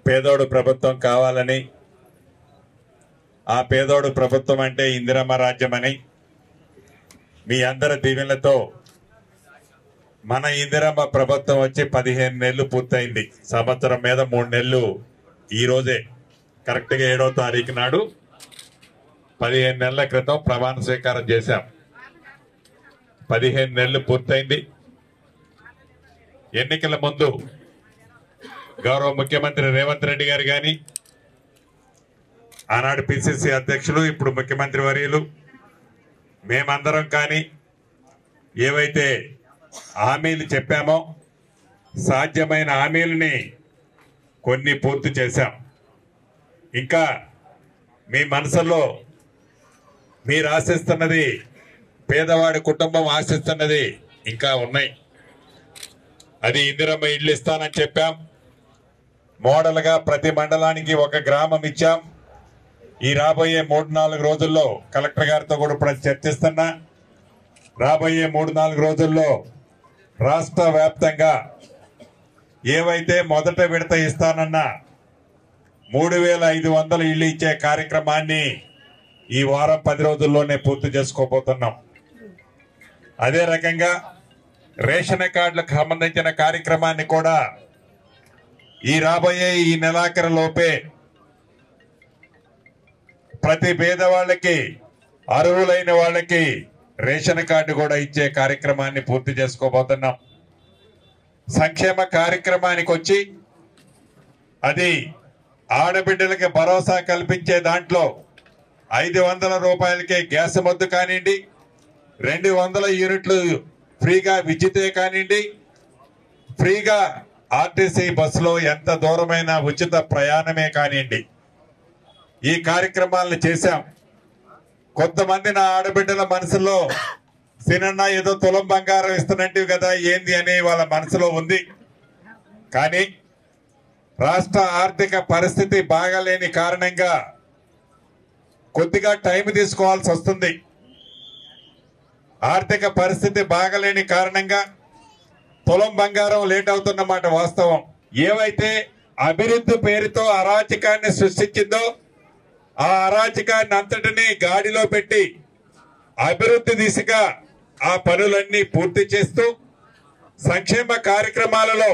పేదోడు ప్రభుత్వం కావాలని, ఆ పేదోడు ప్రభుత్వం అంటే ఇందిరమ్మ రాజ్యం అని మీ అందరి దీవెనలతో మన ఇందిరమ్మ ప్రభుత్వం వచ్చి 15 నెలలు పూర్తయింది. సంవత్సరం మీద 3 నెలలు ఈ రోజే కరెక్ట్గా 7వ తారీఖు నాడు 15 నెలల క్రితం ప్రమాణ స్వీకారం చేశాం. 15 నెలలు పూర్తయింది. ఎన్నికల ముందు గౌరవ ముఖ్యమంత్రి రేవంత్ రెడ్డి గారు కానీ, ఆనాడు పిసిసి అధ్యక్షులు ఇప్పుడు ముఖ్యమంత్రి వర్యులు మేమందరం కానీ ఏవైతే హామీలు చెప్పామో సాధ్యమైన హామీలని కొన్ని పూర్తి చేశాం. ఇంకా మీ మనసులో మీరు ఆశిస్తున్నది, పేదవాడి కుటుంబం ఆశిస్తున్నది ఇంకా ఉన్నాయి. అది ఇందిరమ్మ ఇళ్ళు ఇస్తానని చెప్పాం. మోడల్గా ప్రతి మండలానికి ఒక గ్రామం ఇచ్చాం. ఈ రాబోయే 3-4 రోజుల్లో కలెక్టర్ గారితో కూడా ఇప్పుడు చర్చిస్తున్నా. రాబోయే 3-4 రోజుల్లో రాష్ట్ర వ్యాప్తంగా ఏవైతే మొదట విడత ఇస్తానన్న 3500 ఇళ్ళు ఇచ్చే కార్యక్రమాన్ని ఈ వారం 10 రోజుల్లోనే పూర్తి చేసుకోబోతున్నాం. అదే రకంగా రేషన్ కార్డులకు సంబంధించిన కార్యక్రమాన్ని కూడా ఈ రాబోయే ఈ నెలాఖరు లోపే ప్రతి పేదవాళ్ళకి, అర్హులైన వాళ్ళకి రేషన్ కార్డు కూడా ఇచ్చే కార్యక్రమాన్ని పూర్తి చేసుకోబోతున్నాం. సంక్షేమ కార్యక్రమానికి వచ్చి అది ఆడబిడ్డలకి భరోసా కల్పించే దాంట్లో 500 రూపాయలకే గ్యాస్ మొద్దు కానివ్వండి, 200 యూనిట్లు ఫ్రీగా విద్యుతే కానివ్వండి, ఫ్రీగా ఆర్టీసీ బస్సులో ఎంత దూరమైన ఉచిత ప్రయాణమే కానివ్వండి, ఈ కార్యక్రమాలను చేశాం. కొంతమంది నా ఆడబిడ్డల మనసులో సినన్న ఏదో తులం బంగారం ఇస్తున్నట్టు కదా ఏంది అని వాళ్ళ మనసులో ఉంది. కానీ రాష్ట్ర ఆర్థిక పరిస్థితి బాగాలేని కారణంగా కొద్దిగా టైం తీసుకోవాల్సి వస్తుంది. ఆర్థిక పరిస్థితి బాగలేని కారణంగా తులం బంగారం లేట్ అవుతున్నమాట వాస్తవం. ఏవైతే అభివృద్ధి పేరుతో అరాచకాన్ని సృష్టించిందో ఆ అరాచకాన్ని అంతటినీ గాడిలో పెట్టి అభివృద్ధి దిశగా ఆ పనులన్నీ పూర్తి చేస్తూ, సంక్షేమ కార్యక్రమాలలో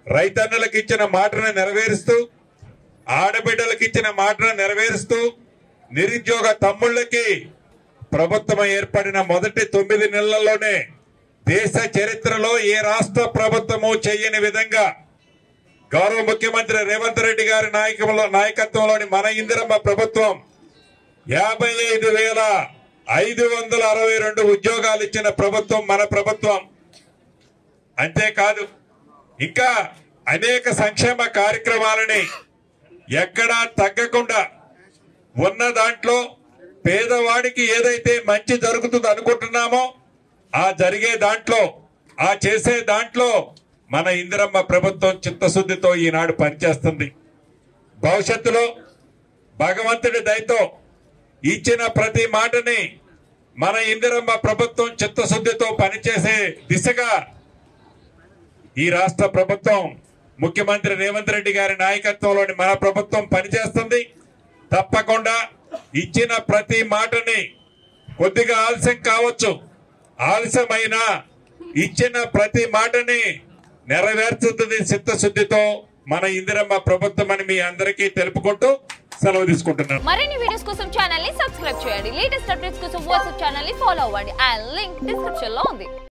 రైతన్నులకు ఇచ్చిన మాటను నెరవేరుస్తూ, ఆడబిడ్డలకు ఇచ్చిన మాటను నెరవేరుస్తూ, నిరుద్యోగ తమ్ముళ్ళకి ప్రభుత్వం ఏర్పడిన మొదటి 9 నెలల్లోనే దేశ చరిత్రలో ఏ రాష్ట్ర ప్రభుత్వము చేయని విధంగా గౌరవ ముఖ్యమంత్రి రేవంత్ రెడ్డి గారి నాయకత్వంలోని మన ఇందిరమ్మ ప్రభుత్వం 55,562 ఉద్యోగాలు ఇచ్చిన ప్రభుత్వం మన ప్రభుత్వం. అంతేకాదు ఇంకా అనేక సంక్షేమ కార్యక్రమాలని ఎక్కడా తగ్గకుండా ఉన్న దాంట్లో పేదవాడికి ఏదైతే మంచి జరుగుతుంది అనుకుంటున్నామో ఆ జరిగే దాంట్లో, ఆ చేసే దాంట్లో మన ఇందిరమ్మ ప్రభుత్వం చిత్తశుద్ధితో ఈనాడు పనిచేస్తుంది. భవిష్యత్తులో భగవంతుడి దయతో ఇచ్చిన ప్రతి మాటని మన ఇందిరమ్మ ప్రభుత్వం చిత్తశుద్ధితో పనిచేసే దిశగా ఈ రాష్ట్ర ప్రభుత్వం ముఖ్యమంత్రి రేవంత్ రెడ్డి గారి నాయకత్వంలోని మన ప్రభుత్వం పనిచేస్తుంది. తప్పకుండా ఇచ్చిన ప్రతి మాటని కొద్దిగా ఆలస్యం కావచ్చు, ఆలస్యమైనా ఇచ్చిన ప్రతి మాటని నెరవేర్చుతుంది చిత్తశుద్ధితో మన ఇందిరమ్మ ప్రభుత్వం అని మీ అందరికీ తెలుపుకుంటూ సెలవు తీసుకుంటున్నాను. మరిన్ని వీడియోస్ కోసం ఛానల్ ని సబ్స్క్రైబ్ చేయండి. లేటెస్ట్ అప్డేట్స్ కోసం వాట్సాప్ ఛానల్ ని ఫాలో అవ్వండి. ఆ లింక్ డిస్క్రిప్షన్ లో ఉంది.